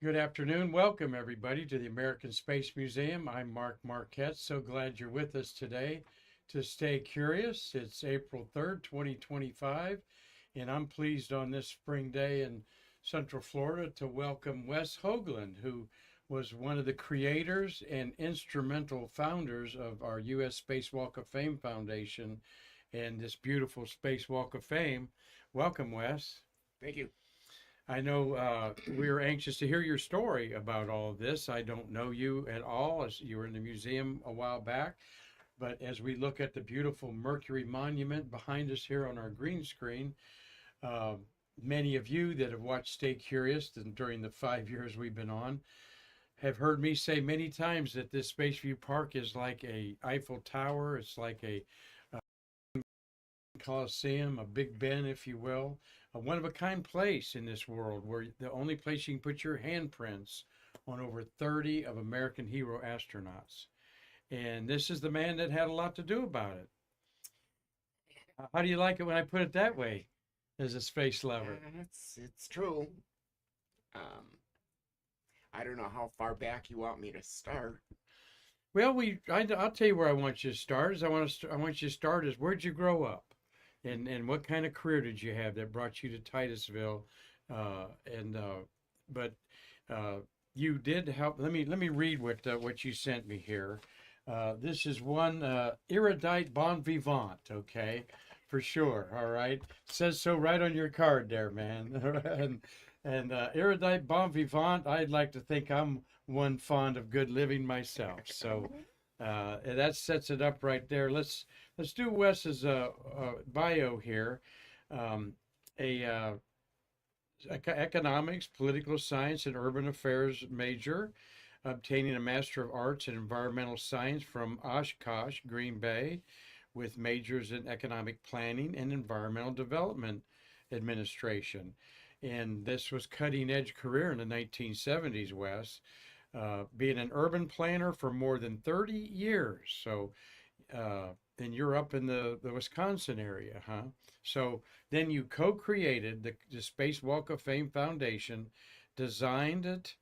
Good afternoon. Welcome, everybody, to the American Space Museum. I'm Mark Marquette. So glad you're with us today to stay curious. It's April 3rd, 2025, and I'm pleased on this spring day in Central Florida to welcome Wes Hoaglund, who was one of the creators and instrumental founders of our U.S. Space Walk of Fame Foundation and this beautiful Space Walk of Fame. Welcome, Wes. Thank you. I know we are anxious to hear your story about all of this. I don't know you at all, as you were in the museum a while back. But as we look at the beautiful Mercury Monument behind us here on our green screen, uh, many of you that have watched Stay Curious and during the 5 years we've been on have heard me say many times that this Spaceview Park is like a Eiffel Tower. It's like a Coliseum, a Big Ben, if you will, a one of a kind place in this world where the only place you can put your handprints on over 30 of American hero astronauts. And this is the man that had a lot to do about it. How do you like it when I put it that way as a space lover? It's true. Um, I don't know how far back you want me to start. Well, I'll tell you where I want you to start. I want you to start is where'd you grow up? And what kind of career did you have that brought you to Titusville? And but you did help. Let me read what you sent me here. This is one erudite bon vivant. Okay, for sure. All right, says so right on your card there, man. and erudite bon vivant. I'd like to think I'm one fond of good living myself. So. That sets it up right there. Let's do Wes's bio here. Um, a economics, political science, and urban affairs major, obtaining a Master of Arts in Environmental Science from Oshkosh, Green Bay, with majors in economic planning and environmental development administration. And this was cutting edge career in the 1970s, Wes. Being an urban planner for more than 30 years. So, and you're up in the Wisconsin area, huh? So then you co-created the Space Walk of Fame Foundation, designed it,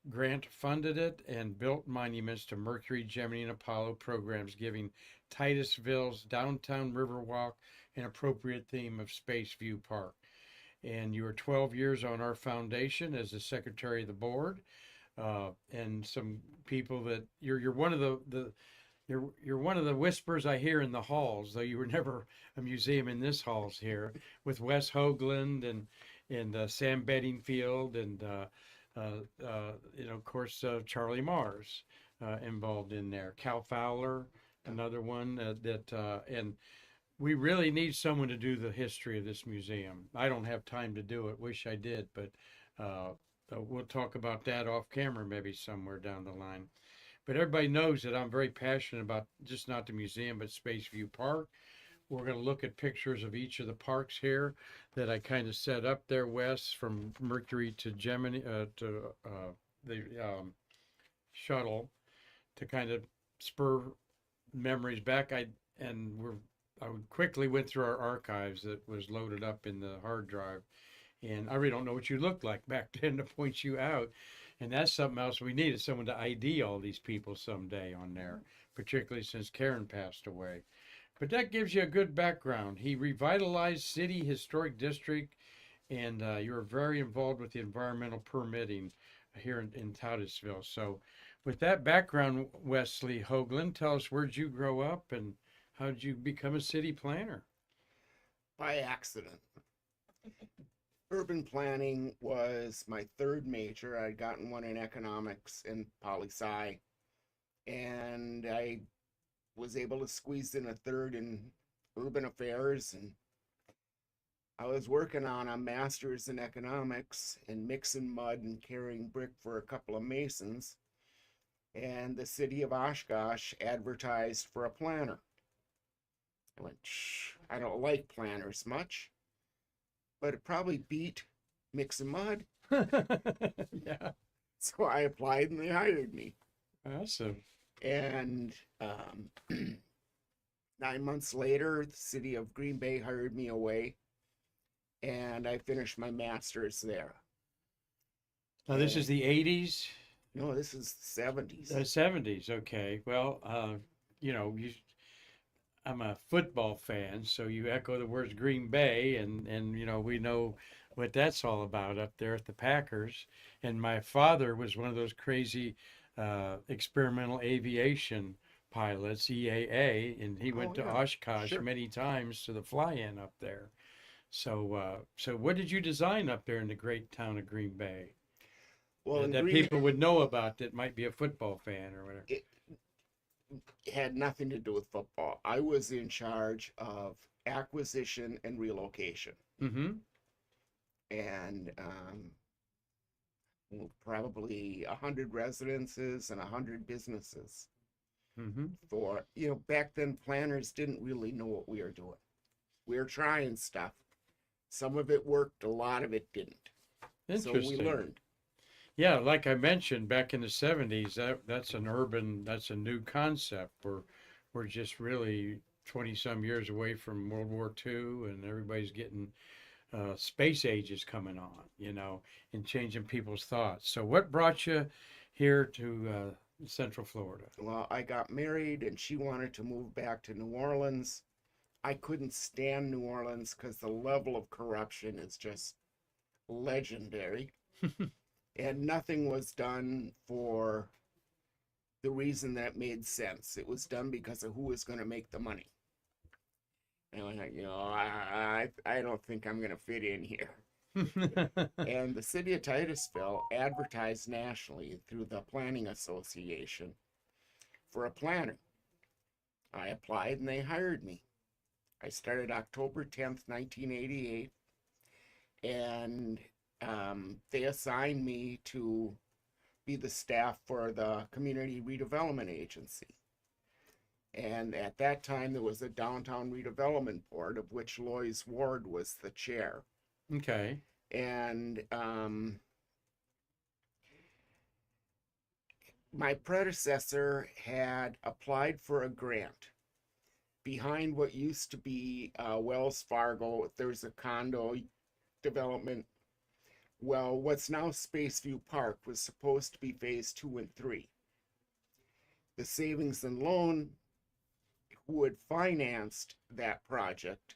grant funded it, and built monuments to Mercury, Gemini, and Apollo programs, giving Titusville's downtown Riverwalk an appropriate theme of Space View Park. And you were 12 years on our foundation as the secretary of the board. And some people that you're one of the you're one of the whispers I hear in the halls, though you were never a museum in this halls here, with Wes Hoaglund and Sam Bedingfield and of course Charlie Mars involved in there. Cal Fowler, another one and we really need someone to do the history of this museum. I don't have time to do it. Wish I did, but. We'll talk about that off camera maybe somewhere down the line. But everybody knows that I'm very passionate about just not the museum, but Spaceview Park. We're going to look at pictures of each of the parks here that I kind of set up there, Wes, from Mercury to Gemini to the shuttle to kind of spur memories back. I quickly went through our archives that was loaded up in the hard drive. And I really don't know what you looked like back then to point you out. And that's something else we needed, someone to ID all these people someday on there, particularly since Karen passed away. But that gives you a good background. He revitalized City Historic District, and you were very involved with the environmental permitting here in Titusville. So with that background, Wesley Hoaglund, tell us, where'd you grow up and how did you become a city planner? By accident. Urban planning was my third major. I'd gotten one in economics and poli-sci, and I was able to squeeze in a third in urban affairs. And I was working on a master's in economics and mixing mud and carrying brick for a couple of masons. And the city of Oshkosh advertised for a planner. I went, shh, I don't like planners much, but it probably beat mixing mud. Yeah. So I applied and they hired me. Awesome. And 9 months later, the city of Green Bay hired me away, and I finished my master's there. Now this is And the 80s, no, this is 70s. 70s. Okay. Well, you know, I'm a football fan, so you echo the words Green Bay, and you know we know what that's all about up there at the Packers. And my father was one of those crazy experimental aviation pilots, EAA, and he Oh went to yeah, Oshkosh sure. many times to the fly-in up there. So what did you design up there in the great town of Green Bay Well, in that Green, people would know about that might be a football fan or whatever? it had nothing to do with football. I was in charge of acquisition and relocation, Mm-hmm. and probably 100 residences and 100 businesses. Mm-hmm. For back then, planners didn't really know what we were doing. We were trying stuff. Some of it worked, a lot of it didn't. So we Interesting. learned. Yeah, like I mentioned back in the 70s, that's a new concept. We're just really 20 some years away from World War II, and everybody's getting space age is coming on, you know, and changing people's thoughts. So what brought you here to Central Florida? Well, I got married and she wanted to move back to New Orleans. I couldn't stand New Orleans because the level of corruption is just legendary. And nothing was done for the reason that made sense. It was done because of who was going to make the money. And I'm like, I don't think I'm going to fit in here. And the city of Titusville advertised nationally through the Planning Association for a planner. I applied and they hired me. I started October 10th, 1988, and they assigned me to be the staff for the Community Redevelopment Agency. And at that time, there was a Downtown Redevelopment Board, of which Lois Ward was the chair. Okay. And my predecessor had applied for a grant behind what used to be Wells Fargo. There's a condo development. Well, what's now Spaceview Park was supposed to be phase 2 and 3. The savings and loan who had financed that project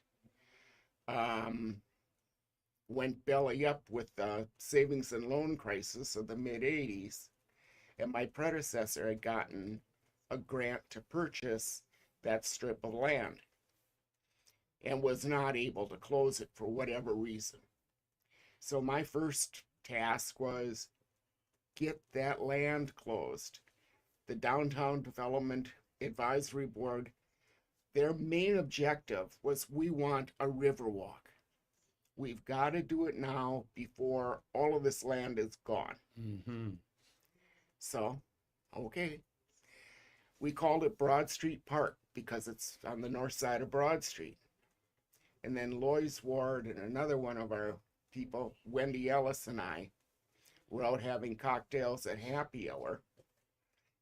um, went belly up with the savings and loan crisis of the mid 80s. And my predecessor had gotten a grant to purchase that strip of land and was not able to close it for whatever reason. So my first task was get that land closed. The Downtown Development Advisory Board, their main objective was we want a river walk. We've got to do it now before all of this land is gone. Mm-hmm. So, okay. We called it Broad Street Park because it's on the north side of Broad Street. And then Lois Ward and another one of our people, Wendy Ellis, and I were out having cocktails at happy hour.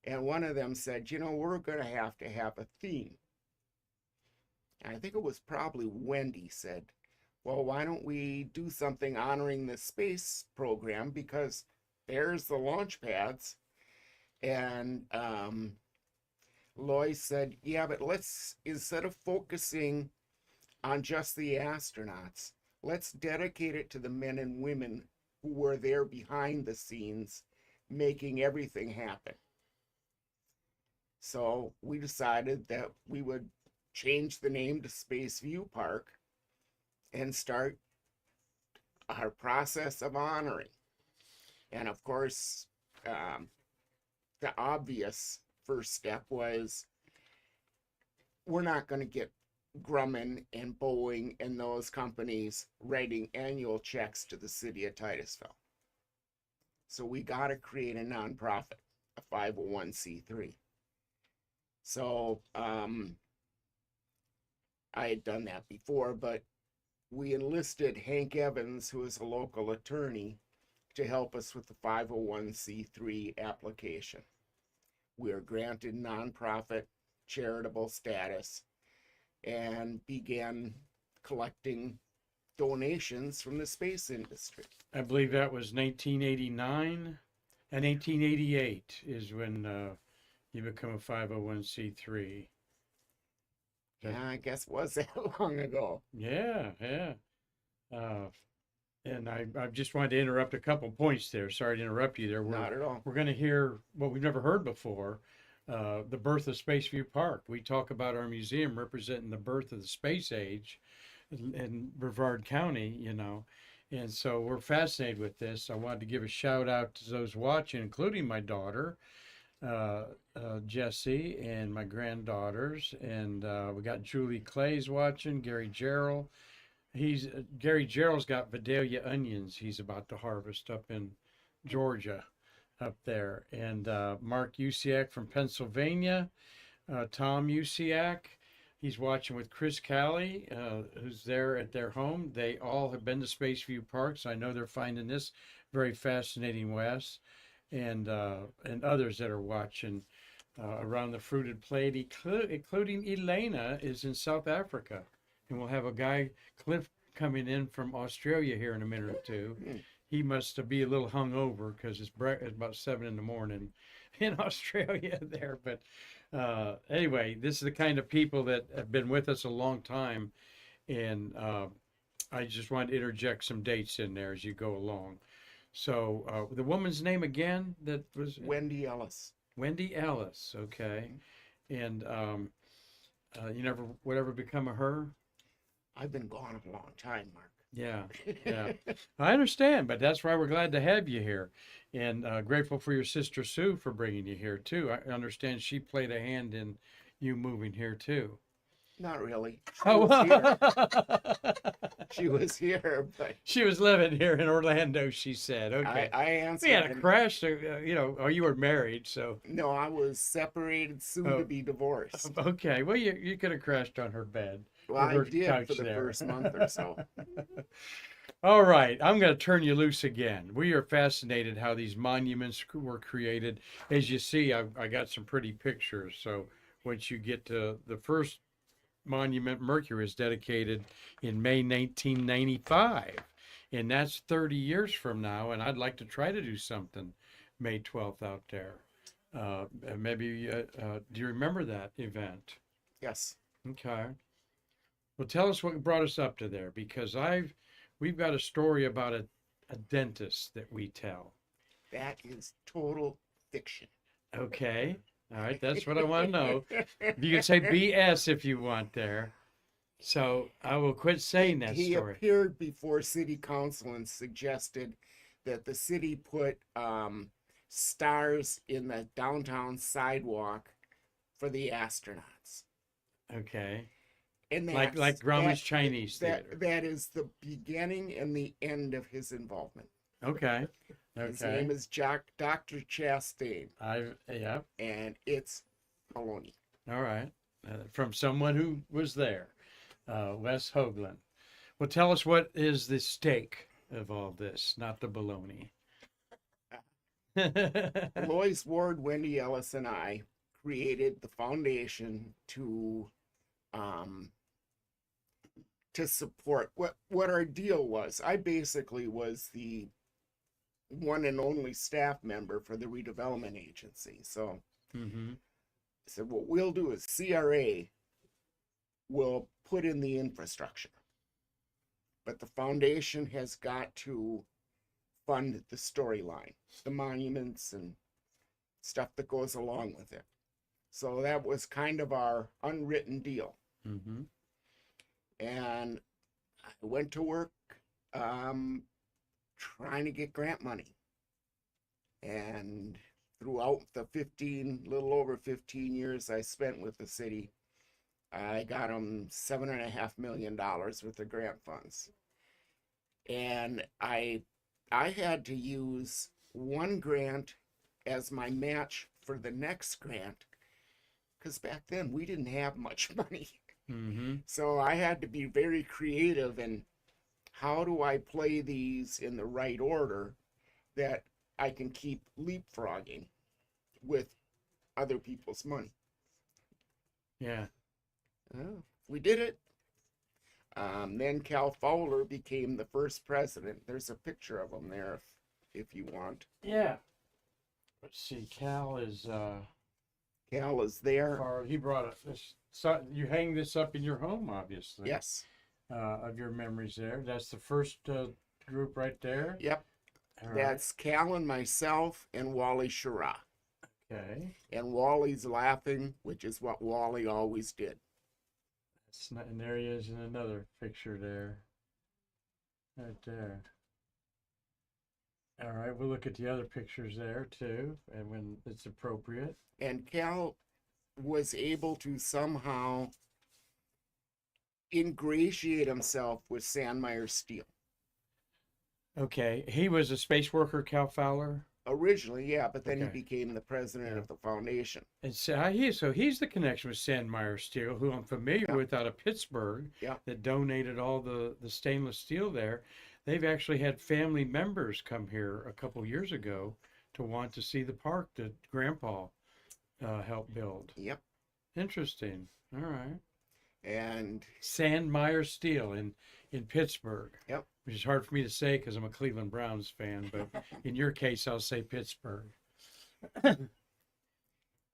And one of them said, we're going to have a theme. And I think it was probably Wendy said, well, why don't we do something honoring the space program, because there's the launch pads. And Lois said, yeah, but let's, instead of focusing on just the astronauts, let's dedicate it to the men and women who were there behind the scenes making everything happen. So we decided that we would change the name to Spaceview Park and start our process of honoring. And of course, the obvious first step was we're not going to get Grumman and Boeing and those companies writing annual checks to the city of Titusville. So we got to create a nonprofit, a 501c3. So I had done that before, but we enlisted Hank Evans, who is a local attorney, to help us with the 501c3 application. We are granted nonprofit charitable status and began collecting donations from the space industry. I believe that was 1989, and 1888 is when you become a 501c3. Yeah, I guess it was that long ago. Yeah, yeah. Uh, and I just wanted to interrupt a couple points there. Sorry to interrupt you there. Not at all. We're going to hear what we've never heard before, the birth of Spaceview Park. We talk about our museum representing the birth of the space age in Brevard County, you know. And so we're fascinated with this. I wanted to give a shout out to those watching, including my daughter, Jessie, and my granddaughters. And we got Julie Clay's watching, Gary Gerald. Gary Gerald's got Vidalia onions he's about to harvest up in Georgia, up there. And Mark Usiak from Pennsylvania, Tom Usiak. He's watching with Chris Callie, who's there at their home. They all have been to Spaceview Parks. I know they're finding this very fascinating, Wes, and others that are watching around the fruited plate, including Elena is in South Africa. And we'll have a guy, Cliff, coming in from Australia here in a minute or two. He must be a little hungover because it's about 7 in the morning in Australia there. But anyway, this is the kind of people that have been with us a long time. And I just wanted to interject some dates in there as you go along. So the woman's name again that was Wendy Ellis. Wendy Ellis, okay. And you never would ever become a her? I've been gone a long time, Mark. Yeah, yeah. I understand, but that's why we're glad to have you here. And grateful for your sister Sue for bringing you here, too. I understand she played a hand in you moving here, too. Not really. Oh, She was here, but she was living here in Orlando, she said. Okay. I answered. We had a crash, you know, oh, you were married, so. No, I was separated, soon to be divorced. Okay, well, you could have crashed on her bed. Well, I her did couch for the there. first month or so. All right, I'm going to turn you loose again. We are fascinated how these monuments were created. As you see, I got some pretty pictures. So once you get to the first monument, Mercury is dedicated in May 1995. And that's 30 years from now. And I'd like to try to do something May 12th out there. Maybe, do you remember that event? Yes. Okay. Well, tell us what brought us up to there, because we've got a story about a dentist that we tell. That is total fiction. Okay. All right. That's what I want to know. You can say BS if you want there. So I will quit saying that He story. appeared before city council and suggested that the city put stars in the downtown sidewalk for the astronauts. Okay. And Like Grauman's Chinese Theater. That is the beginning and the end of his involvement. Okay. His name is Dr. Chastain. Yeah. And it's baloney. All right. From someone who was there, Wes Hoaglund. Well, tell us what is the stake of all this, not the baloney. Lois Ward, Wendy Ellis, and I created the foundation to support what our deal was. I basically was the one and only staff member for the redevelopment agency. So I said, what we'll do is CRA will put in the infrastructure, but the foundation has got to fund the storyline, the monuments and stuff that goes along with it. So that was kind of our unwritten deal. And I went to work trying to get grant money. And throughout the little over 15 years I spent with the city, I got them $7.5 million worth of grant funds. And I had to use one grant as my match for the next grant, because back then we didn't have much money. So I had to be very creative in how do I play these in the right order that I can keep leapfrogging with other people's money. Yeah. We did it. Then Cal Fowler became the first president. There's a picture of him there if you want. Yeah. Let's see. Cal is Cal is there. he brought it. This, so you hang this up in your home, obviously. Yes. Of your memories there. That's the first group right there. Yep. All right. That's Cal and myself and Wally Schirra. Okay. And Wally's laughing, which is what Wally always did. That's not, and there he is in another picture there. Right there. All right, we'll look at the other pictures there too, and when it's appropriate. And Cal was able to somehow ingratiate himself with Sandmeyer Steel. Okay, he was a space worker, Cal Fowler. Originally, yeah, but then Okay. he became the president of the foundation. And so he's the connection with Sandmeyer Steel, who I'm familiar Yeah. with out of Pittsburgh. Yeah. That donated all the stainless steel there. They've actually had family members come here a couple years ago to want to see the park that Grandpa helped build. Yep. Interesting. All right. And Sandmeyer Steel in Pittsburgh. Yep. Which is hard for me to say because I'm a Cleveland Browns fan, but in your case, I'll say Pittsburgh.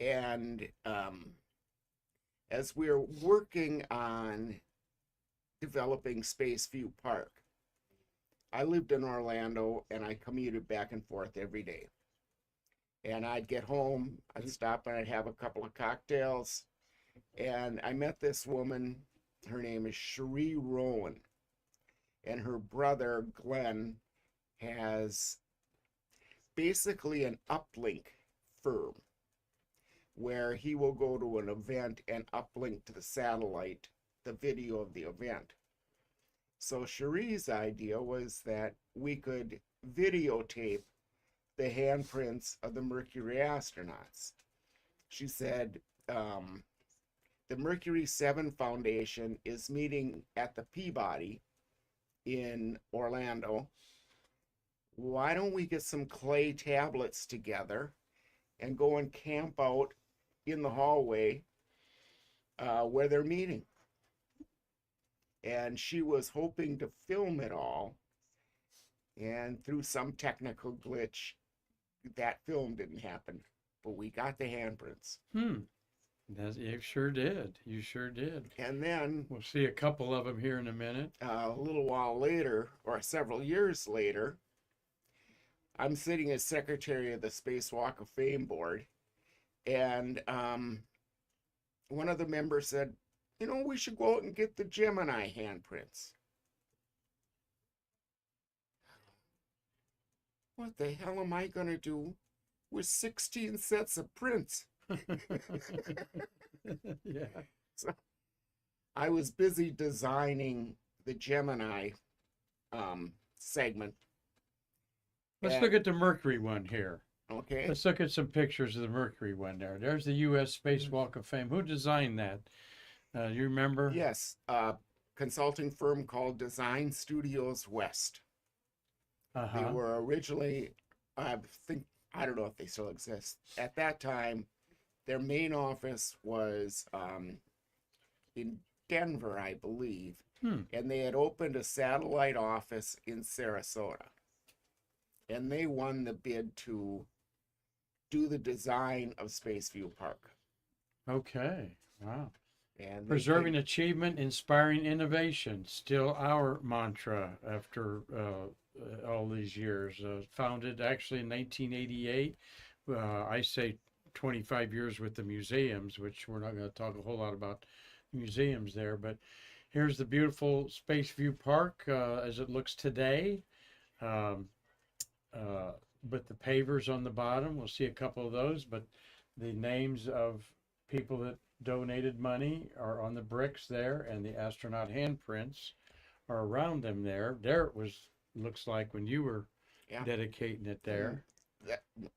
and as we're working on developing Spaceview Park, I lived in Orlando and I commuted back and forth every day. And I'd get home, I'd stop and I'd have a couple of cocktails. And I met this woman, her name is Cherie Rowan. And her brother, Glenn, has basically an uplink firm where he will go to an event and uplink to the satellite the video of the event. So Cherie's idea was that we could videotape the handprints of the Mercury astronauts. She said, the Mercury 7 Foundation is meeting at the Peabody in Orlando. Why don't we get some clay tablets together and go and camp out in the hallway where they're meeting? And she was hoping to film it all, and through some technical glitch, that film didn't happen, but we got the handprints. You sure did. You sure did. And then we'll see a couple of them here in a minute. A little while later, or several years later, I'm sitting as secretary of the Space Walk of Fame board, and one of the members said, you know, we should go out and get the Gemini handprints. What the hell am I going to do with 16 sets of prints? Yeah. So I was busy designing the Gemini segment. Let's look at the Mercury one here. Okay. Let's look at some pictures of the Mercury one there. There's the U.S. Space Walk of Fame. Who designed that? You remember? Yes. Consulting firm called Design Studios West. They were originally, I don't know if they still exist. At that time, their main office was in Denver, I believe. And they had opened a satellite office in Sarasota. And they won the bid to do the design of Spaceview Park. Okay. Wow. And preserving achievement, inspiring innovation, still our mantra after all these years. Founded actually in 1988. I say 25 years with the museums, which we're not going to talk a whole lot about museums there, but here's the beautiful Spaceview Park as it looks today. With the pavers on the bottom, we'll see a couple of those, but the names of people that donated money are on the bricks there, and the astronaut handprints are around them there. There it was, looks like when you were dedicating it there.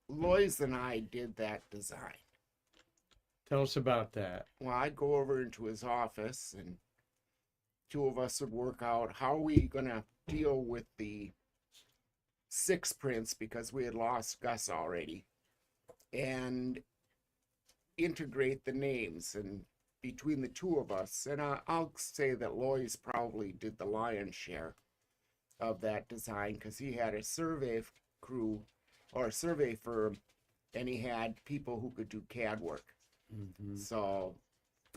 Lois and I did that design. Tell us about that. Well, I'd go over into his office and two of us would work out how are we going to deal with the 6 prints because we had lost Gus already, and integrate the names. And between the two of us, and I'll say that Lois probably did the lion's share of that design because he had a survey crew or a survey firm, and he had people who could do CAD work. Mhm. So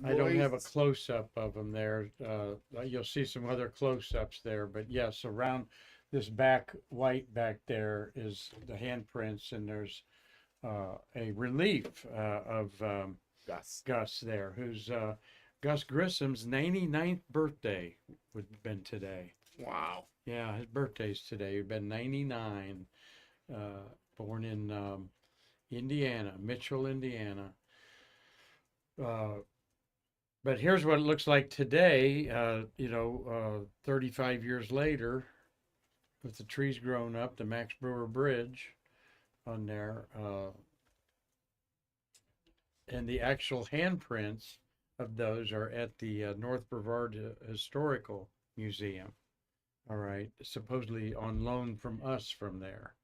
I don't have a Lois, close-up of them there. You'll see some other close-ups there, but yes, around this back white back there is the handprints, and there's a relief of Gus. Gus there, who's Gus Grissom's 99th birthday would have been today. Wow. Yeah, his birthday's today. He'd been 99, uh, born in Indiana, Mitchell, Indiana. Uh, but here's what it looks like today, 35 years later, with the trees grown up, the Max Brewer Bridge on there, and the actual handprints of those are at the North Brevard Historical Museum. All right, supposedly on loan from us from there.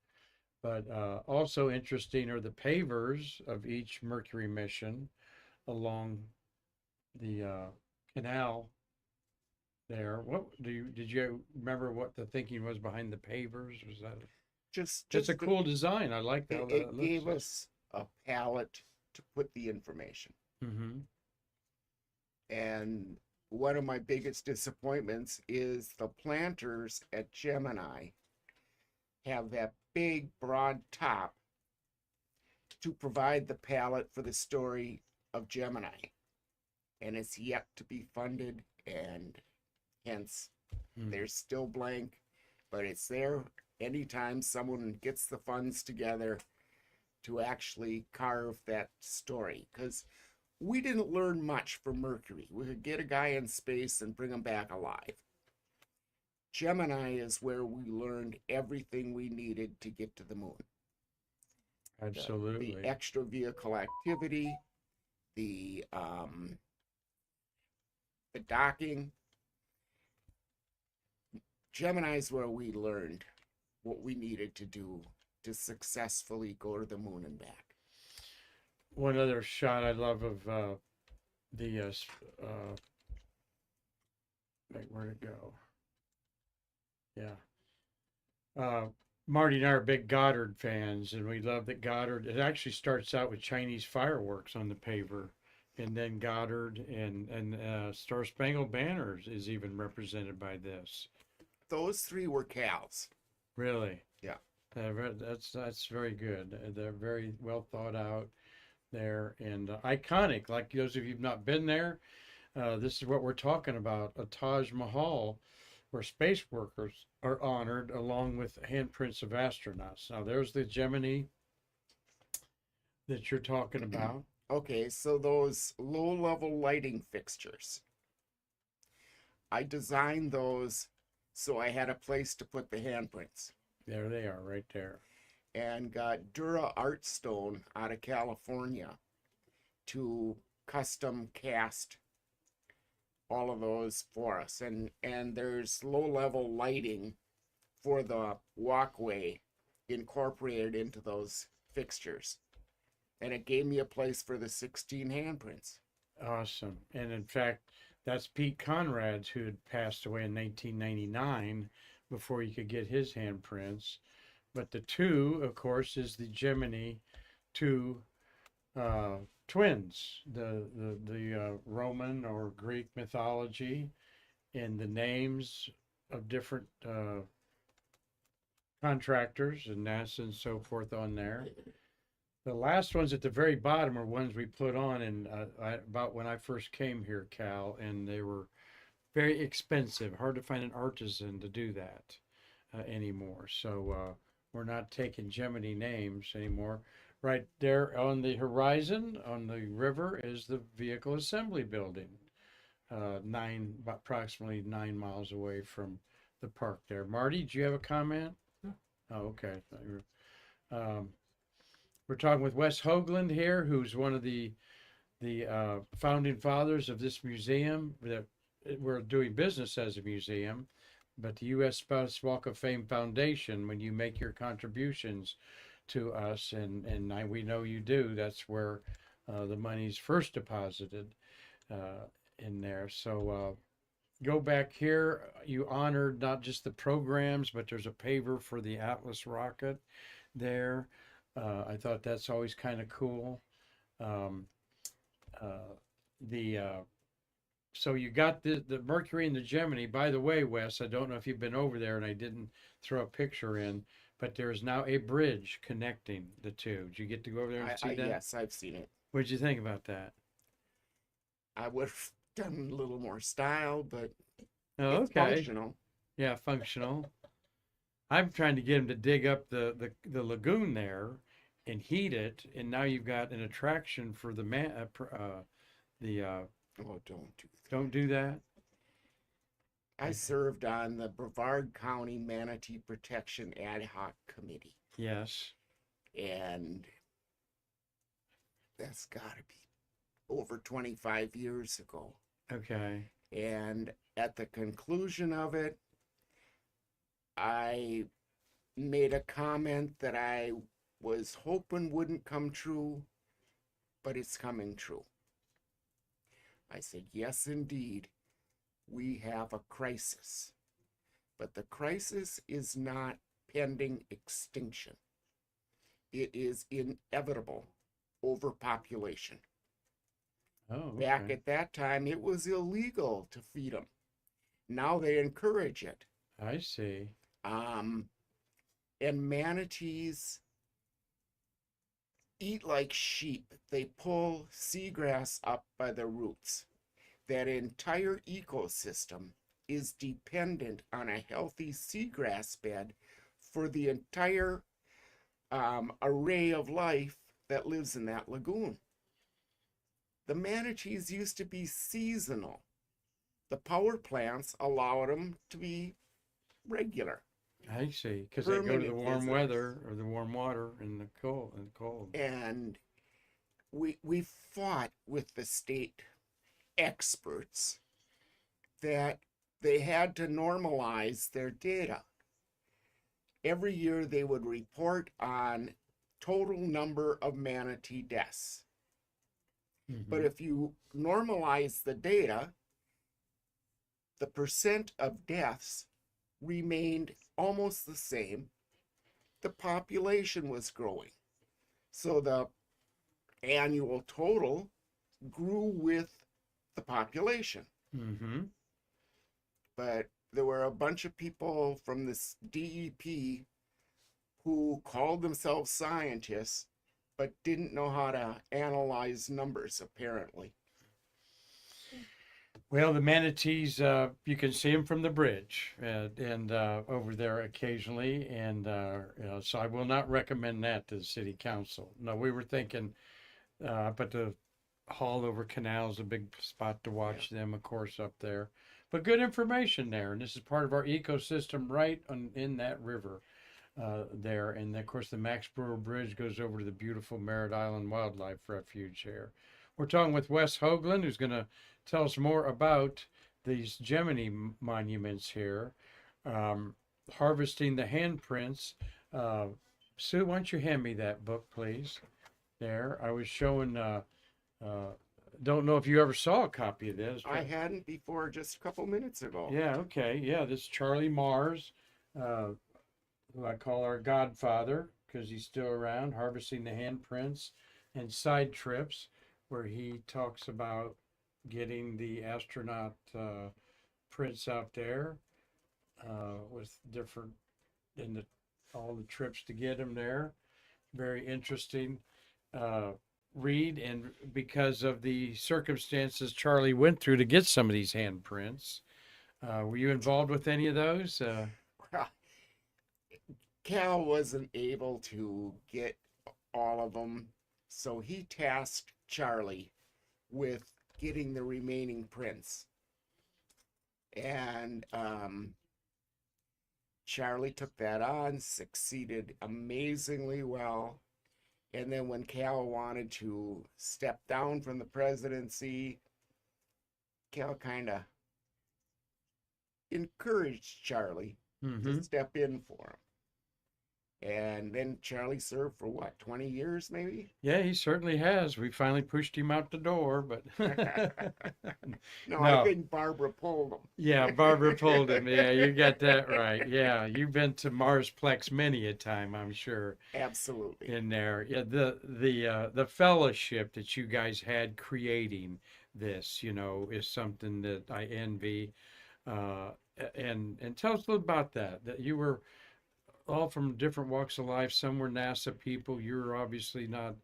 But also interesting are the pavers of each Mercury mission along the canal there. Did you remember what the thinking was behind the pavers? Was that just a cool design? I like that. It gave us a palette to put the information. Mm-hmm. And one of my biggest disappointments is the planters at Gemini have that big broad top to provide the palette for the story of Gemini. And it's yet to be funded, and hence they're still blank, but it's there anytime someone gets the funds together to actually carve that story. Because we didn't learn much from Mercury. We could get a guy in space and bring him back alive. Gemini is where we learned everything we needed to get to the moon. Absolutely. The extra vehicle activity, the docking. Gemini is where we learned what we needed to do to successfully go to the moon and back. One other shot I love of where'd it go? Yeah. Marty and I are big Goddard fans, and we love that Goddard, it actually starts out with Chinese fireworks on the paver, and then Goddard and Star Spangled Banner is even represented by this. Those three were Cal's. Really? Yeah. That's very good. They're very well thought out there and iconic. Like those of you who've not been there, this is what we're talking about, a Taj Mahal where space workers are honored along with handprints of astronauts. Now there's the Gemini that you're talking about. Okay, so those low-level lighting fixtures, I designed those so I had a place to put the handprints. There they are, right there. And got Dura Art Stone out of California to custom cast all of those for us. And there's low-level lighting for the walkway incorporated into those fixtures. And it gave me a place for the 16 handprints. Awesome. And in fact, that's Pete Conrad's, who had passed away in 1999 before you could get his handprints. But the two, of course, is the Gemini 2 twins, the Roman or Greek mythology, and the names of different contractors and NASA and so forth on there. The last ones at the very bottom are ones we put on in about when I first came here, Cal, and they were very expensive. Hard to find an artisan to do that anymore. So we're not taking Gemini names anymore. Right there on the horizon, on the river, is the Vehicle Assembly Building, approximately 9 miles away from the park there. Marty, do you have a comment? No. Oh, okay. We're talking with Wes Hoaglund here, who's one of the founding fathers of this museum. That we're doing business as a museum, but the U.S. Space Walk of Fame Foundation, when you make your contributions to us, and we know you do, that's where the money's first deposited. in there. So go back here. You honored not just the programs, but there's a paver for the Atlas rocket there. I thought that's always kind of cool. Um, the So you got the Mercury and the Gemini. By the way, Wes, I don't know if you've been over there, and I didn't throw a picture in, but there's now a bridge connecting the two. Did you get to go over there and see that? Yes, I've seen it. What did you think about that? I would have done a little more style, but Oh, it's okay. functional. Yeah, functional. I'm trying to get him to dig up the lagoon there and heat it, and now you've got an attraction for the man. The Oh, don't do that. Don't do that. I served on the Brevard County Manatee Protection Ad Hoc Committee, Yes. and that's got to be over 25 years ago. Okay. And at the conclusion of it, I made a comment that I was hoping wouldn't come true, but it's coming true. I said, yes, indeed, we have a crisis, but the crisis is not pending extinction. It is inevitable overpopulation. Oh, Back okay. at that time, it was illegal to feed them. Now they encourage it. I see. And manatees eat like sheep. They pull seagrass up by the roots. That entire ecosystem is dependent on a healthy seagrass bed for the entire array of life that lives in that lagoon. The manatees used to be seasonal. The power plants allowed them to be regular. I see. Because they go to the Permanent warm visitors. weather or the warm water and the cold And we fought with the state experts that they had to normalize their data. Every year they would report on total number of manatee deaths. But if you normalize the data, the percent of deaths remained almost the same. The population was growing. So the annual total grew with the population. Mm-hmm. But there were a bunch of people from this DEP who called themselves scientists but didn't know how to analyze numbers, apparently. Well, the manatees, you can see them from the bridge and over there occasionally. And so I will not recommend that to the city council. No, we were thinking, but the haul over canal is a big spot to watch them, of course, up there. But good information there. And this is part of our ecosystem right in that river there. And of course, the Max Brewer Bridge goes over to the beautiful Merritt Island Wildlife Refuge here. We're talking with Wes Hoaglund, who's going to tell us more about these Gemini monuments here. Harvesting the handprints. Sue, why don't you hand me that book, please? There, I was showing. Don't know if you ever saw a copy of this. I hadn't before just a couple minutes ago. Yeah. Okay. Yeah. This is Charlie Mars, who I call our godfather because he's still around. Harvesting the handprints and side trips, where he talks about getting the astronaut prints out there with different in the all the trips to get them there. Very interesting read, and because of the circumstances Charlie went through to get some of these handprints, were you involved with any of those? Cal wasn't able to get all of them, so he tasked Charlie with getting the remaining prints. And Charlie took that on, succeeded amazingly well. And then when Cal wanted to step down from the presidency, Cal kind of encouraged Charlie to step in for him. And then Charlie served for what, 20 years maybe? Yeah, he certainly has. We finally pushed him out the door, but No, I no. think Barbara pulled Yeah, him. Barbara pulled him. Yeah, you got that right. Yeah, you've been to Marsplex many a time, I'm sure, Absolutely. in there. Yeah, the fellowship that you guys had creating this, is something that I envy. Uh, and tell us a little about that. That you were all from different walks of life. Some were NASA people. You're obviously not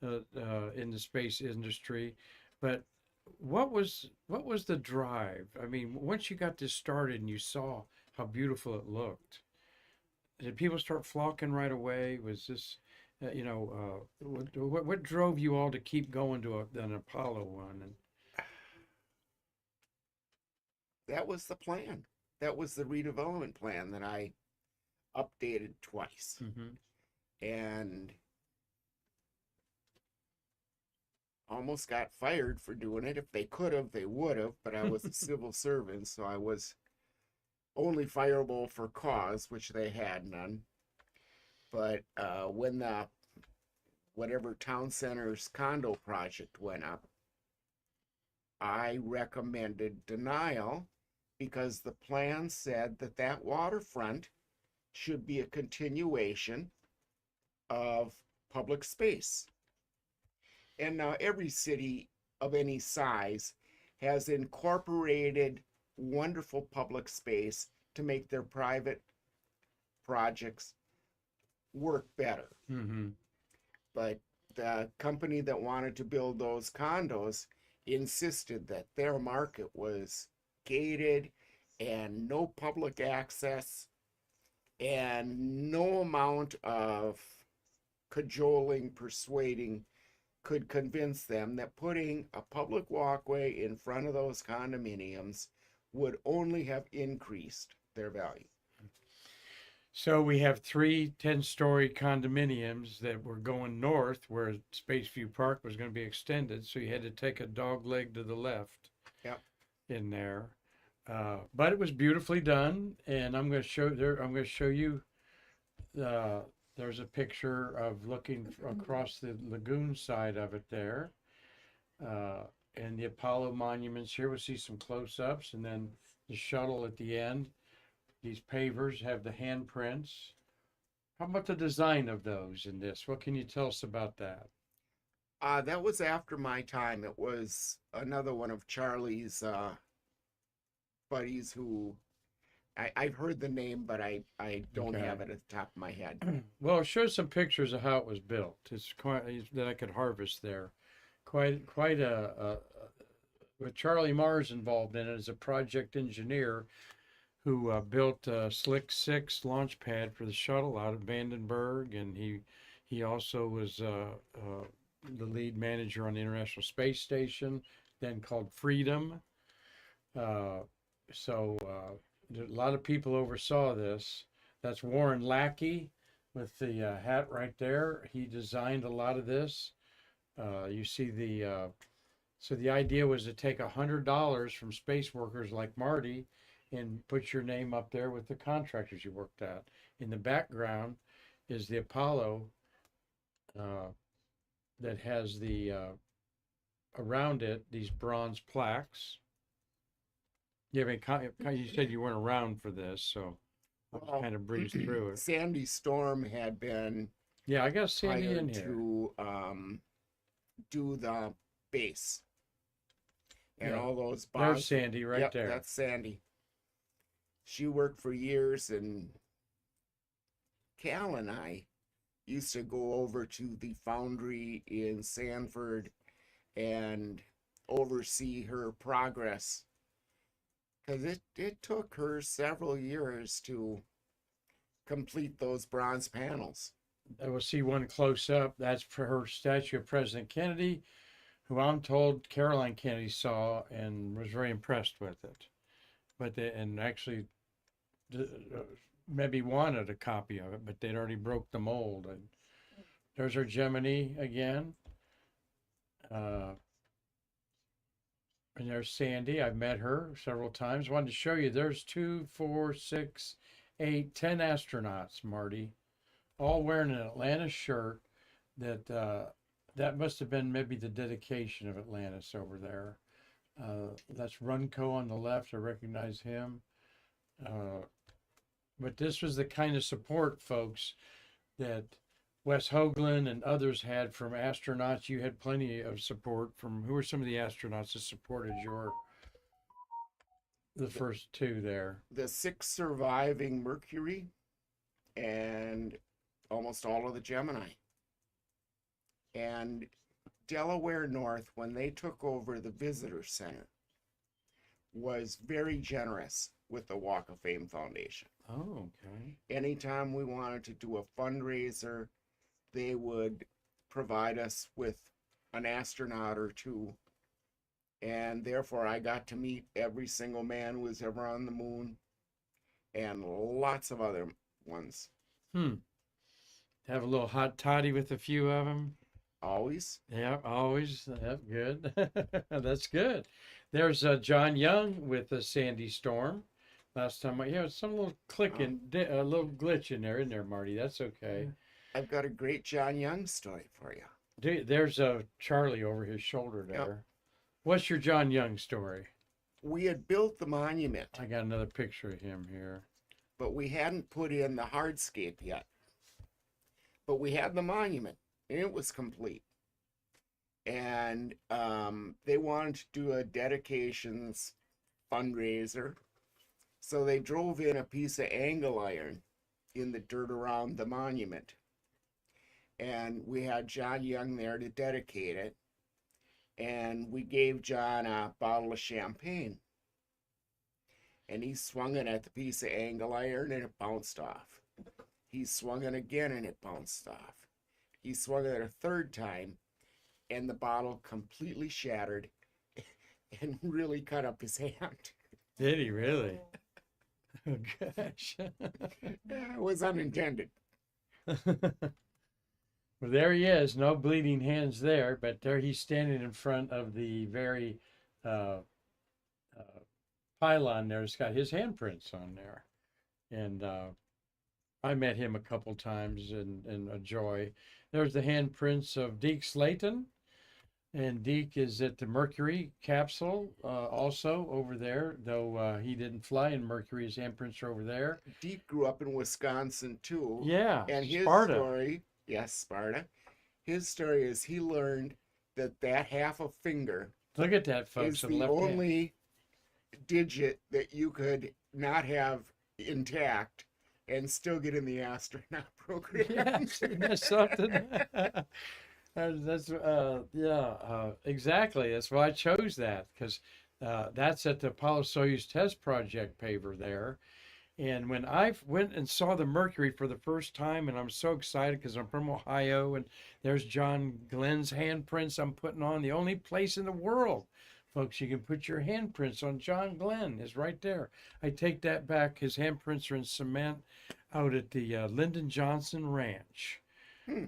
in the space industry, but what was the drive? I mean, once you got this started and you saw how beautiful it looked, did people start flocking right away? Was this, what drove you all to keep going to an Apollo one? And That was the plan. That was the redevelopment plan that I updated twice. hmm And almost got fired for doing it. If they could have, they would have, but I was a civil servant, so I was only fireable for cause, which they had none. But when the whatever town center's condo project went up, I recommended denial because the plan said that that waterfront should be a continuation of public space. And now every city of any size has incorporated wonderful public space to make their private projects work better. hmm But the company that wanted to build those condos insisted that their market was gated and no public access and no amount of cajoling, persuading could convince them that putting a public walkway in front of those condominiums would only have increased their value. So we have three 10-story condominiums that were going north where Spaceview Park was going to be extended. So you had to take a dog leg to the left Yep. in there. But it was beautifully done. And I'm going to show there. I'm going to show you. Uh, there's a picture of looking across the lagoon side of it there. Uh, and the Apollo monuments here. We'll see some close-ups, and then the shuttle at the end. These pavers have the handprints. How about the design of those in this? What can you tell us about that? That was after my time. It was another one of Charlie's buddies who I've heard the name, but I don't Okay. have it at the top of my head. Well, it shows some pictures of how it was built. It's quite that I could harvest there. Quite with Charlie Mars involved in it as a project engineer who built a Slick 6 launch pad for the shuttle out of Vandenberg, and he also was the lead manager on the International Space Station, then called Freedom. Uh, a lot of people oversaw this. That's Warren Lackey with the hat right there. He designed a lot of this. You see so the idea was to take $100 from space workers like Marty and put your name up there with the contractors you worked at. In the background is the Apollo uh, that has the around it these bronze plaques. Yeah, I mean, you said you weren't around for this, so I'll just Well, kind of breeze through it. Sandy Storm had been Yeah, I got Sandy in hired here. to do the base and Yeah, all those there's bonds. Sandy right Yep, there. that's Sandy. She worked for years, and Cal and I used to go over to the foundry in Sanford and oversee her progress because it took her several years to complete those bronze panels. I will see one close up. That's for her statue of President Kennedy, who I'm told Caroline Kennedy saw and was very impressed with it. And actually maybe wanted a copy of it, but they'd already broke the mold. And there's our Gemini again. Uh, and there's Sandy. I've met her several times. Wanted to show you. There's 2, 4, 6, 8, 10 astronauts, Marty, all wearing an Atlanta shirt. That must have been maybe the dedication of Atlantis over there. That's Runco on the left. I recognize him. Uh, but this was the kind of support, folks, that Wes Hoaglund and others had from astronauts. You had plenty of support from who were some of the astronauts that supported the The, first two there. the six surviving Mercury and almost all of the Gemini. And Delaware North, when they took over the visitor center, was very generous with the Walk of Fame Foundation. Oh, okay. Anytime we wanted to do a fundraiser, they would provide us with an astronaut or two. And therefore, I got to meet every single man who was ever on the moon and lots of other ones. Hmm. Have a little hot toddy with a few of them. Always. Yeah, always. Yep, good. That's good. There's John Young with the Sandy Storm. Last time, yeah, some little clicking, a little glitch in there, isn't there, Marty? That's okay. I've got a great John Young story for you. There's Charlie over his shoulder there. Yep. What's your John Young story? We had built the monument, I got another picture of him here. but we hadn't put in the hardscape yet. But we had the monument, and it was complete. And they wanted to do a dedications fundraiser. So they drove in a piece of angle iron in the dirt around the monument. And we had John Young there to dedicate it. And we gave John a bottle of champagne. And he swung it at the piece of angle iron and it bounced off. He swung it again and it bounced off. He swung it a third time and the bottle completely shattered and really cut up his hand. Did he really? Oh, gosh. It was unintended. Well, there he is. No bleeding hands there, but there he's standing in front of the very uh, pylon there. It's got his handprints on there. And I met him a couple times and a joy. There's the handprints of Deke Slayton. And Deke is at the Mercury capsule also over there, though he didn't fly in Mercury. His handprints are over there. Deke grew up in Wisconsin too. Yeah, And his Sparta. story, yes, Sparta. His story is he learned that half a finger Look at that, folks. is on the left hand. only digit that you could not have intact and still get in the astronaut program. Yes, isn't that something? Exactly. That's why I chose that, because that's at the Apollo Soyuz test project paver there. And when I went and saw the Mercury for the first time, and I'm so excited because I'm from Ohio, and there's John Glenn's handprints I'm putting on. The only place in the world, folks, you can put your handprints on John Glenn is right there. I take that back. His handprints are in cement out at the Lyndon Johnson Ranch.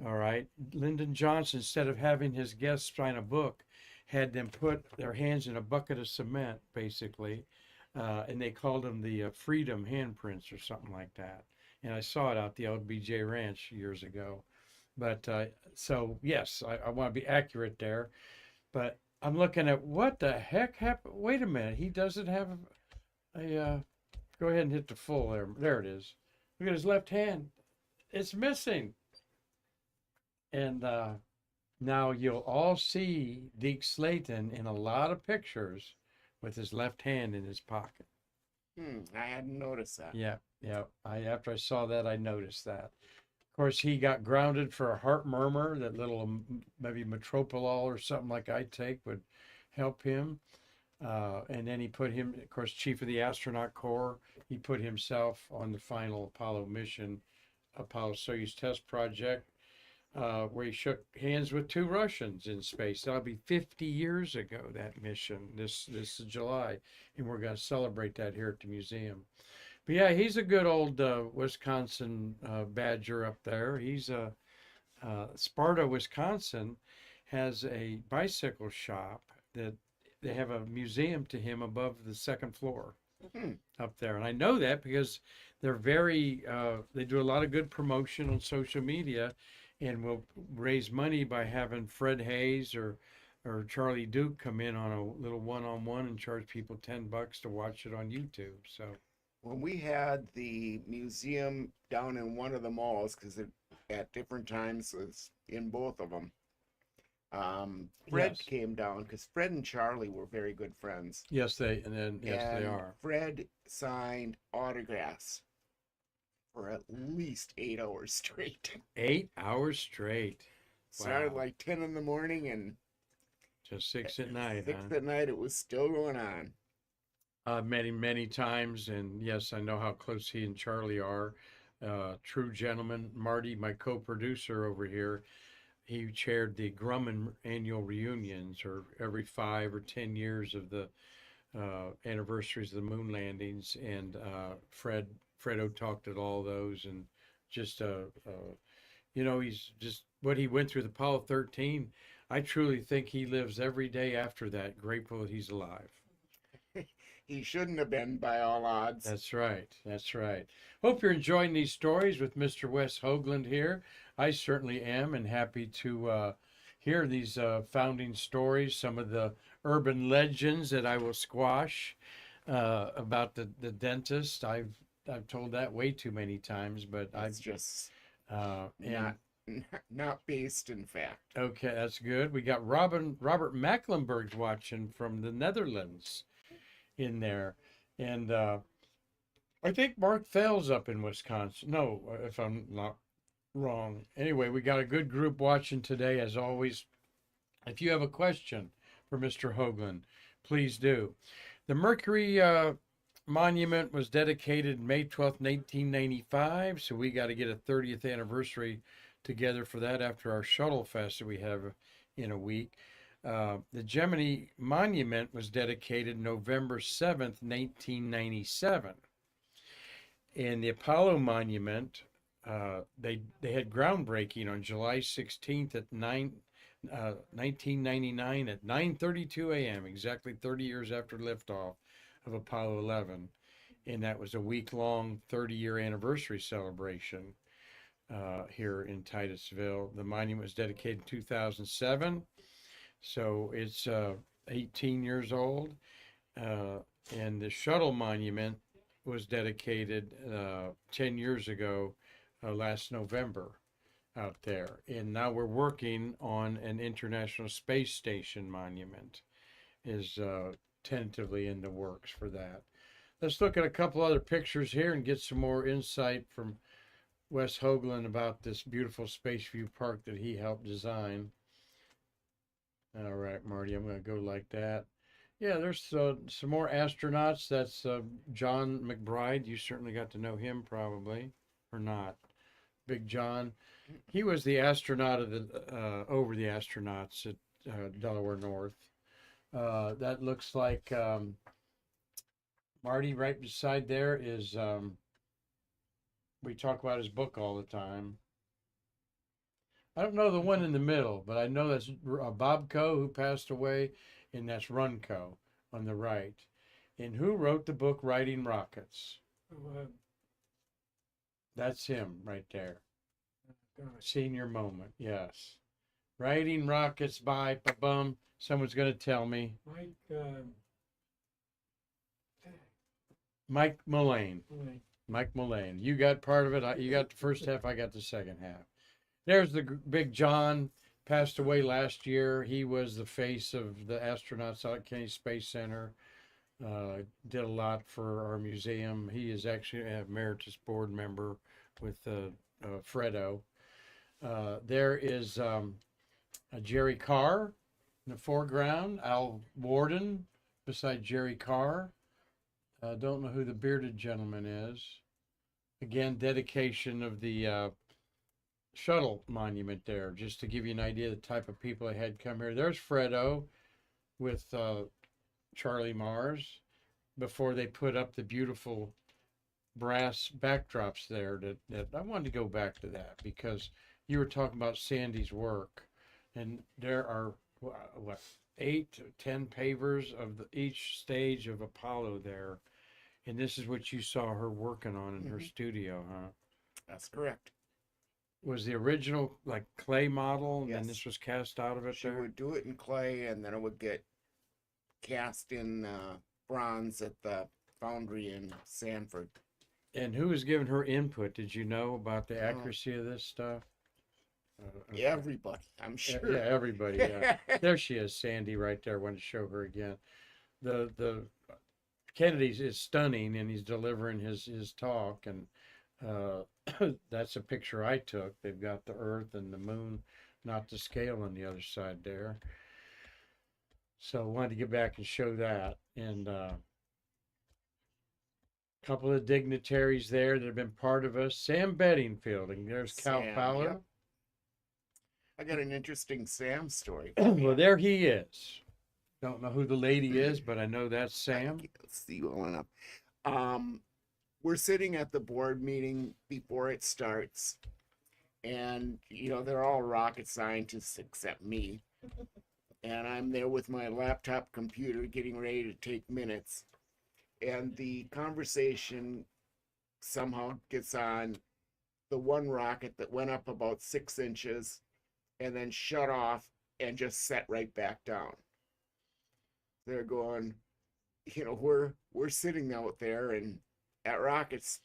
All right. Lyndon Johnson, instead of having his guests sign a book, had them put their hands in a bucket of cement, basically. And they called them the Freedom handprints or something like that. And I saw it out the LBJ Ranch years ago. But so, yes, I want to be accurate there. But I'm looking at what the heck happened. Wait a minute. He doesn't have a. Go ahead and hit the full there. There it is. Look at his left hand. It's missing. And now you'll all see Deke Slayton in a lot of pictures with his left hand in his pocket. I hadn't noticed that. Yeah. After I saw that, I noticed that. Of course, he got grounded for a heart murmur. That little maybe metropolol or something like I take would help him. And then he put him, of course, chief of the astronaut corps. He put himself on the final Apollo mission, Apollo Soyuz test project, where he shook hands with two Russians in space. That'll be 50 years ago, that mission, this July. And we're going to celebrate that here at the museum. But yeah, he's a good old Wisconsin Badger up there. He's Sparta, Wisconsin has a bicycle shop that they have a museum to him above the second floor. Hmm. up there. And I know that because they're very, they do a lot of good promotion on social media and will raise money by having Fred Hayes or Charlie Duke come in on a little one-on-one and charge people $10 to watch it on YouTube. So, When we had the museum down in one of the malls, because it at different times was in both of them, Fred yes, came down because Fred and Charlie were very good friends, yes, they and are. Fred signed autographs for at least 8 hours straight. 8 hours straight. Started Wow. like 10 in the morning, and Just at 6 at night, 6 huh? at night it was still going on. Many, many times. And yes, I know how close he and Charlie are. True gentlemen. Marty, my co producer over here, he chaired the Grumman annual reunions, or every 5 or 10 years of the anniversaries of the moon landings. And Fredo talked at all those. And just, he's just what he went through the Apollo 13. I truly think he lives every day after that, grateful that he's alive. He shouldn't have been by all odds. That's right. That's right. Hope you're enjoying these stories with Mr. Wes Hoagland here. I certainly am, and happy to hear these founding stories, some of the urban legends that I will squash about the dentist. I've told that way too many times, but It's just and not not based in fact. okay, that's good. We got Robert Mecklenburg's watching from the Netherlands in there, and I think Mark Thales up in Wisconsin. No, if I'm not wrong. Anyway, we got a good group watching today, as always. If you have a question for Mr. Hoagland, please do. The Mercury Monument was dedicated May 12th, 1995, so we got to get a 30th anniversary together for that after our Shuttle Fest that we have in a week. The Gemini Monument was dedicated November 7th, 1997. And the Apollo Monument, they had groundbreaking on July 16th at 1999 at 9:32 a.m., exactly 30 years after liftoff of Apollo 11. And that was a week-long 30-year anniversary celebration here in Titusville. The monument was dedicated in 2007, so it's 18 years old. And the shuttle monument was dedicated 10 years ago, last November, out there. And now we're working on an International Space Station monument, is tentatively in the works for that. Let's look at a couple other pictures here and get some more insight from Wes Hoagland about this beautiful Spaceview Park that he helped design. All right, Marty, I'm going to go like that. Yeah, there's some more astronauts. That's John McBride. You certainly got to know him, probably, or not. Big John. He was the astronaut of the over the astronauts at Delaware North. That looks like Marty. Right beside there is we talk about his book all the time. I don't know the one in the middle, but I know that's Bob Coe, who passed away, and that's Runco on the right. And who wrote the book Riding Rockets? That's him right there. Senior moment, yes. Riding Rockets by bum. Someone's going to tell me. Mike Mullane. Mike Mullane. You got part of it. You got the first half. I got the second half. There's the Big John. Passed away last year. He was the face of the astronauts out at Kennedy Space Center. Did a lot for our museum. He is actually a emeritus board member with Fredo. There is Jerry Carr in the foreground. Al Warden beside Jerry Carr. Don't know who the bearded gentleman is. Again, dedication of the shuttle monument there, just to give you an idea of the type of people I had come here. There's Fredo with Charlie Mars before they put up the beautiful brass backdrops there. That I wanted to go back to that because you were talking about Sandy's work, and there are what 8 to 10 pavers of each stage of Apollo there, And this is what you saw her working on in her Hmm. studio, huh? That's correct. Was the original like clay model, and then Yes. this was cast out of it She there? would do it in clay, and then it would get cast in bronze at the foundry in Sanford. And who was giving her input? Did you know about the Uh, accuracy of this stuff? Okay. Everybody, I'm Yeah, sure. everybody. Yeah, there she is, Sandy, right there. I want to show her again. The Kennedy's is stunning, and he's delivering his talk, and that's a picture I took. They've got the Earth and the Moon, not to scale on the other side there. So I wanted to get back and show that, and a couple of dignitaries there that have been part of us. Sam Bedingfield, and there's Cal Sam, Fowler. yep. I got an interesting Sam story for Well, you. there he is. Don't know who the lady is, but I know that's I Sam. can't see well enough. Um, we're sitting at the board meeting before it starts, and they're all rocket scientists except me, and I'm there with my laptop computer getting ready to take minutes, and the conversation somehow gets on the one rocket that went up about 6 inches and then shut off and just set right back down. They're going, we're sitting out there, and that rocket's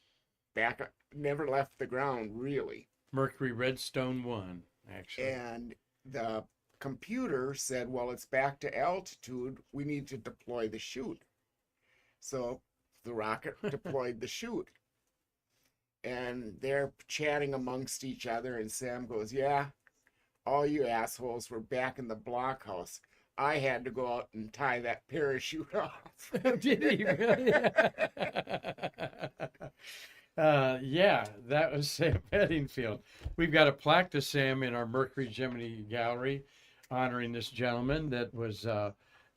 back, never left the ground really. Mercury Redstone 1, actually. And the computer said, well, it's back to altitude. We need to deploy the chute. So the rocket deployed the chute. And they're chatting amongst each other. And Sam goes, yeah, all you assholes were back in the blockhouse. I had to go out and tie that parachute off. Did he really? Yeah, that was Sam Bedingfield. We've got a plaque to Sam in our Mercury Gemini gallery honoring this gentleman that was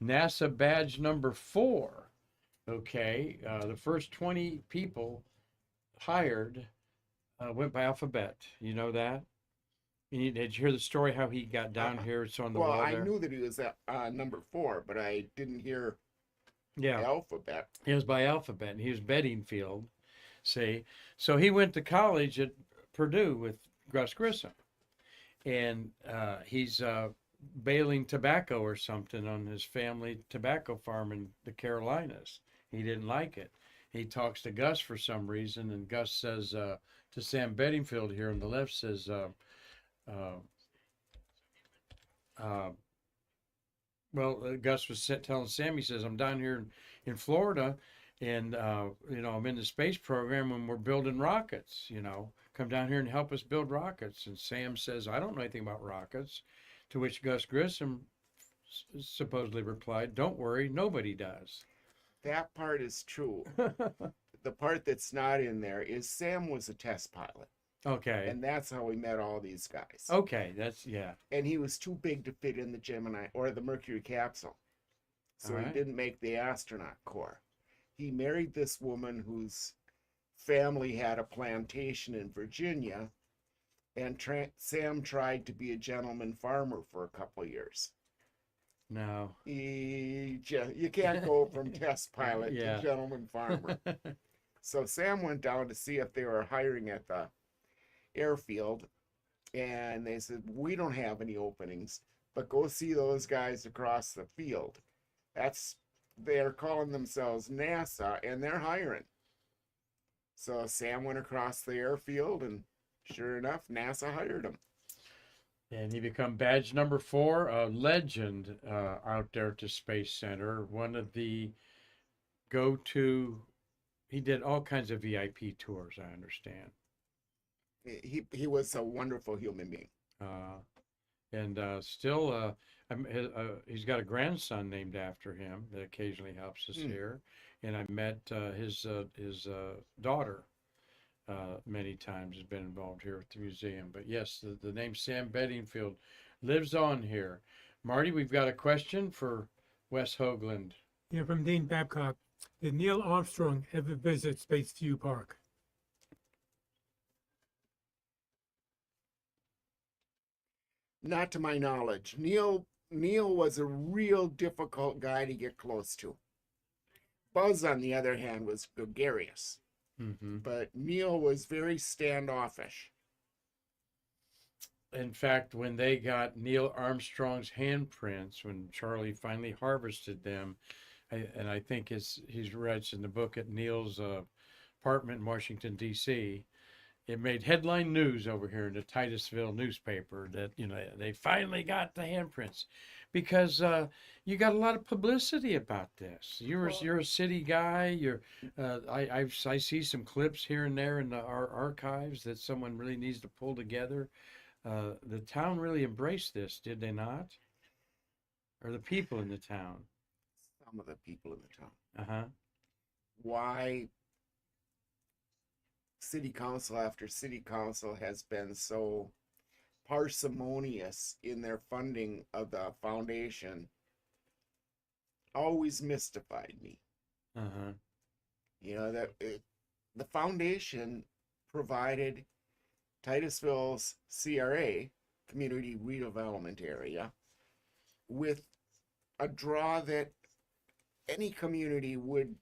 NASA badge number 4. Okay, the first 20 people hired went by alphabet. You know that? Did you hear the story how he got down Uh, here? It's on the well, wall I there. knew that he was at number 4, but I didn't hear Yeah, alphabet. it was by alphabet, and he was Bedingfield. See, so he went to college at Purdue with Gus Grissom, and he's baling tobacco or something on his family tobacco farm in the Carolinas. He didn't like it. He talks to Gus for some reason, and Gus says to Sam Bedingfield here on the left says, uh, uh, Gus was telling Sam, he says, I'm down here in Florida, and I'm in the space program, and we're building rockets. Come down here and help us build rockets. And Sam says, I don't know anything about rockets. To which Gus Grissom supposedly replied, don't worry, nobody does. That part is true. The part that's not in there is Sam was a test pilot. Okay. And that's how we met all these guys. Okay, yeah. And he was too big to fit in the Gemini or the Mercury capsule. So All he right. didn't make the astronaut corps. He married this woman whose family had a plantation in Virginia, and Sam tried to be a gentleman farmer for a couple of years. No. You can't go from test pilot Yeah. to gentleman farmer. So Sam went down to see if they were hiring at the airfield, and they said, we don't have any openings, but go see those guys across the field. They're calling themselves NASA, and they're hiring. So Sam went across the airfield, and sure enough, NASA hired him. And he become badge number 4, a legend out there at the Space Center. One of the go-to. He did all kinds of VIP tours, I understand. He was a wonderful human being. And still, he's got a grandson named after him that occasionally helps us here. And I met his daughter many times. Has been involved here at the museum. But yes, the name Sam Bedingfield lives on here. Marty, we've got a question for Wes Hoaglund. Yeah, from Dean Babcock. Did Neil Armstrong ever visit Spaceview Park? Not to my knowledge. Neil was a real difficult guy to get close to. Buzz, on the other hand, was gregarious, Hmm. but Neil was very standoffish. In fact, when they got Neil Armstrong's handprints, when Charlie finally harvested them, and I think he's writes in the book at Neil's apartment in Washington D.C. It made headline news over here in the Titusville newspaper that they finally got the handprints, because you got a lot of publicity about this. You're a city guy. I see some clips here and there in our archives that someone really needs to pull together. The town really embraced this, did they not? Or the people in the town? Some of the people in the town. Uh-huh. Why city council after city council has been so parsimonious in their funding of the foundation always mystified me. Uh-huh. The foundation provided Titusville's CRA, Community Redevelopment Area, with a draw that any community would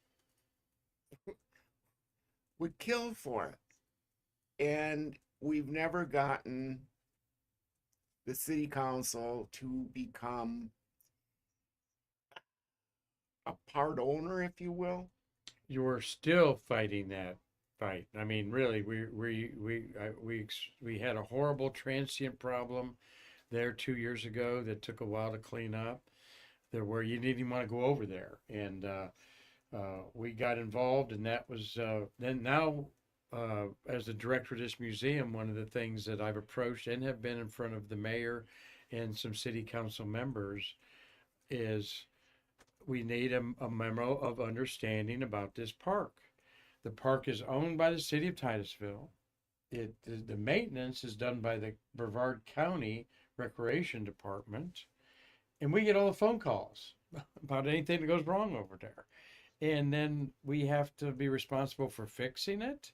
kill for it. And we've never gotten the city council to become a part owner, if you will. You're still fighting that fight. I mean, really, we had a horrible transient problem there 2 years ago that took a while to clean up. There where you didn't even want to go over there, and we got involved, and that was then now. As the director of this museum, one of the things that I've approached and have been in front of the mayor and some city council members is we need a memo of understanding about this park. The park is owned by the city of Titusville. The maintenance is done by the Brevard County Recreation Department, and we get all the phone calls about anything that goes wrong over there. And then we have to be responsible for fixing it.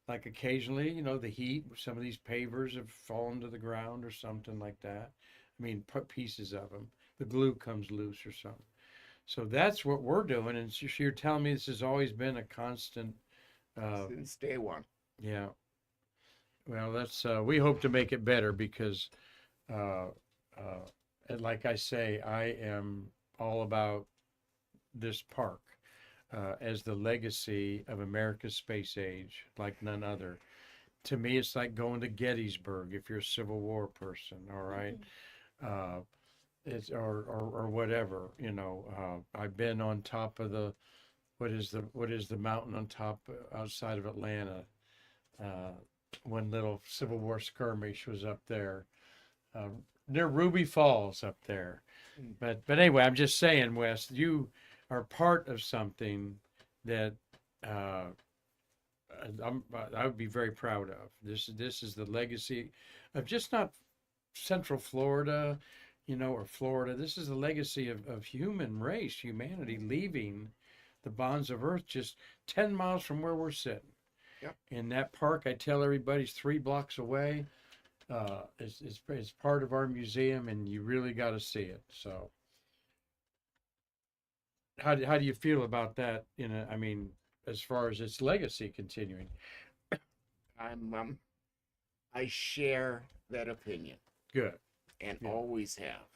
Like occasionally, the heat, some of these pavers have fallen to the ground or something like that. I mean, pieces of them. The glue comes loose or something. So that's what we're doing. And so you're telling me this has always been a constant. Since day one. Yeah. Well, that's we hope to make it better because, and like I say, I am all about this park as the legacy of America's space age, like none other. To me, it's like going to Gettysburg if you're a Civil War person. All right. It's or whatever. I've been on top of the what is the mountain on top outside of Atlanta. One little Civil War skirmish was up there, near Ruby Falls up there. But anyway, I'm just saying, Wes, you are part of something that I would be very proud of. This is the legacy of just not Central Florida, or Florida. This is the legacy of human race, humanity leaving the bonds of earth just 10 miles from where we're sitting. Yep. In that park, I tell everybody, it's 3 blocks away. It's part of our museum, and you really got to see it. So, how do you feel about that? I mean, as far as its legacy continuing. I share that opinion Good. and Yeah. always have.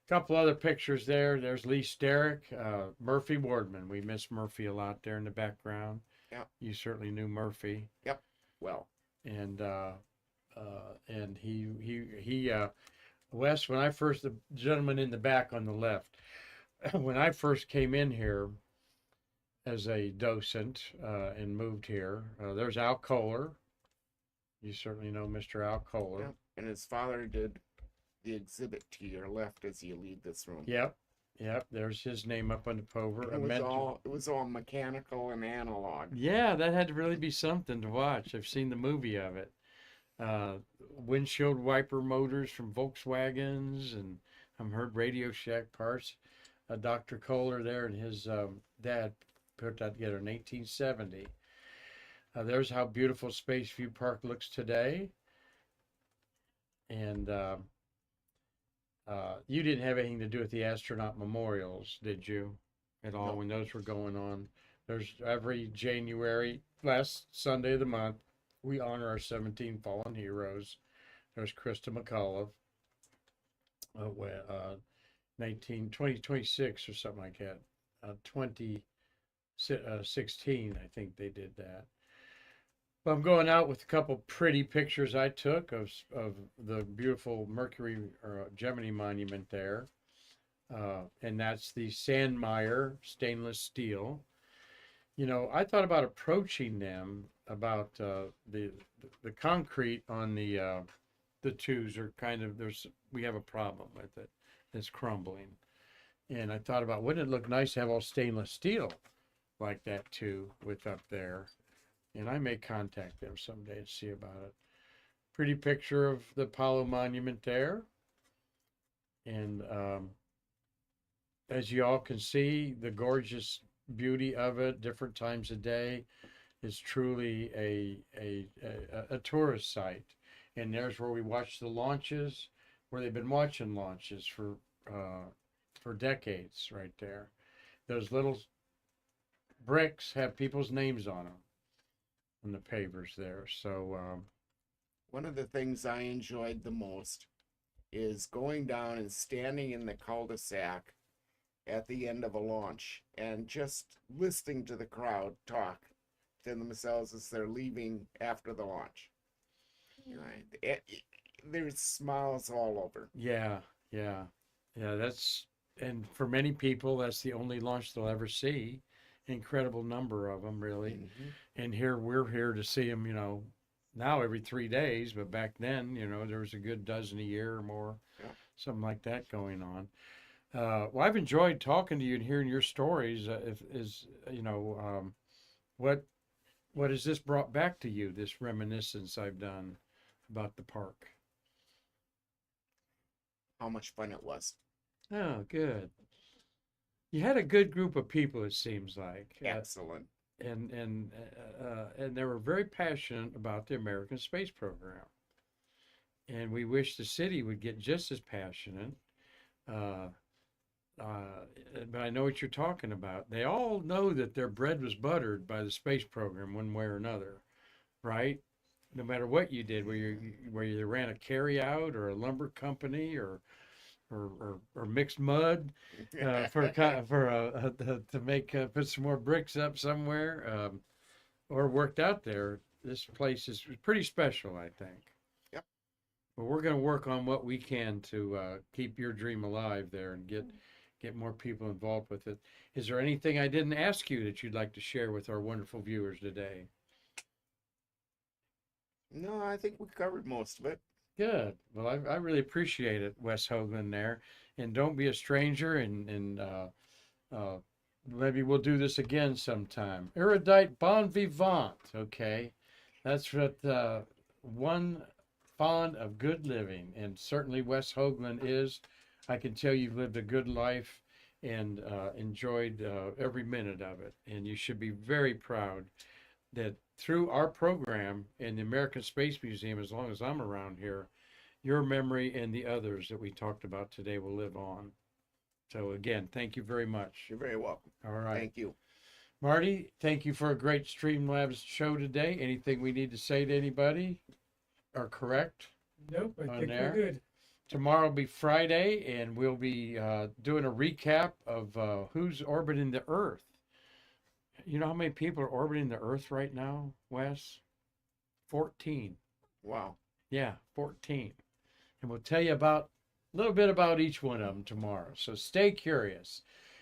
Couple other pictures there. There's Lee Sterrick, Murphy Wardman. We miss Murphy a lot there in the background. Yeah. You certainly knew Murphy. Yep. Well. And he Wes, when I first, the gentleman in the back on the left, when I first came in here as a docent and moved here, there's Al Kohler. You certainly know Mr. Al Kohler. Yeah. And his father did the exhibit to your left as you leave this room. Yep. There's his name up on the pover. It was all mechanical and analog. Yeah, that had to really be something to watch. I've seen the movie of it. Windshield wiper motors from Volkswagens, and I've heard Radio Shack parts. Dr. Kohler there and his dad put that together in 1870. There's how beautiful Space View Park looks today. And you didn't have anything to do with the astronaut memorials, did you? At all, No. when those were going on? There's every January, last Sunday of the month, we honor our 17 fallen heroes. There's Krista McAuliffe, 2026 or something like that. 2016, I think they did that. But I'm going out with a couple pretty pictures I took of the beautiful Mercury or Gemini monument there. And that's the Sandmeyer stainless steel. You know, I thought about approaching them about the concrete on the twos are kind of we have a problem with it. It's crumbling. And I thought about, wouldn't it look nice to have all stainless steel like that too with up there? And I may contact them someday and see about it. Pretty picture of the Apollo monument there. And as you all can see, the gorgeous beauty of it, different times of day, is truly a tourist site. And there's where we watch the launches, where they've been watching launches for decades right there. Those little bricks have people's names on them, on the pavers there. So One of the things I enjoyed the most is going down and standing in the cul-de-sac at the end of a launch and just listening to the crowd talk to themselves as they're leaving after the launch. You know, there's smiles all over. yeah, that's, and for many people, that's the only launch they'll ever see. Incredible number of them, really. Mm-hmm. And we're here to see them, you know, now every 3 days, but back then, you know, there was a good dozen a year or more, something like that going on. Well, I've enjoyed talking to you and hearing your stories. What has this brought back to you, this reminiscence I've done about the park? How much fun it was. Oh, good. You had a good group of people, it seems like. Excellent. And they were very passionate about the American space program. And we wish the city would get just as passionate. But I know what you're talking about. They all know that their bread was buttered by the space program one way or another, right? No matter what you did, where you ran a carry-out or a lumber company or mixed mud to make put some more bricks up somewhere, or worked out there. This place is pretty special, I think. Yep. But we're going to work on what we can to keep your dream alive there and get more people involved with it. Is there anything I didn't ask you that you'd like to share with our wonderful viewers today? No, I think we covered most of it. Good. Well, I really appreciate it, Wes Hoaglund there. And don't be a stranger, and maybe we'll do this again sometime. Erudite bon vivant, okay? That's what one fond of good living, and certainly Wes Hoaglund is. I can tell you've lived a good life and enjoyed every minute of it. And you should be very proud that through our program and the American Space Museum, as long as I'm around here, your memory and the others that we talked about today will live on. So again, thank you very much. You're very welcome. All right. Thank you. Marty, thank you for a great Streamlabs show today. Anything we need to say to anybody or correct? Nope, I On think there? we're good. Tomorrow will be Friday, and we'll be doing a recap of who's orbiting the Earth. You know how many people are orbiting the Earth right now, Wes? 14. Wow. Yeah, 14. And we'll tell you a little bit about each one of them tomorrow. So stay curious.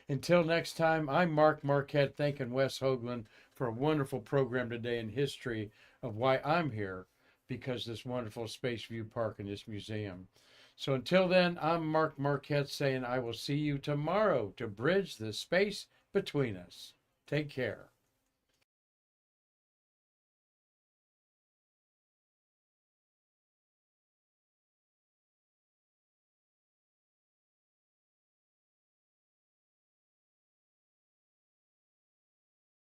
Until next time, I'm Mark Marquette, thanking Wes Hoaglund for a wonderful program today in history of why I'm here, because this wonderful Space View Park and this museum. So until then, I'm Mark Marquette saying I will see you tomorrow to bridge the space between us. Take care.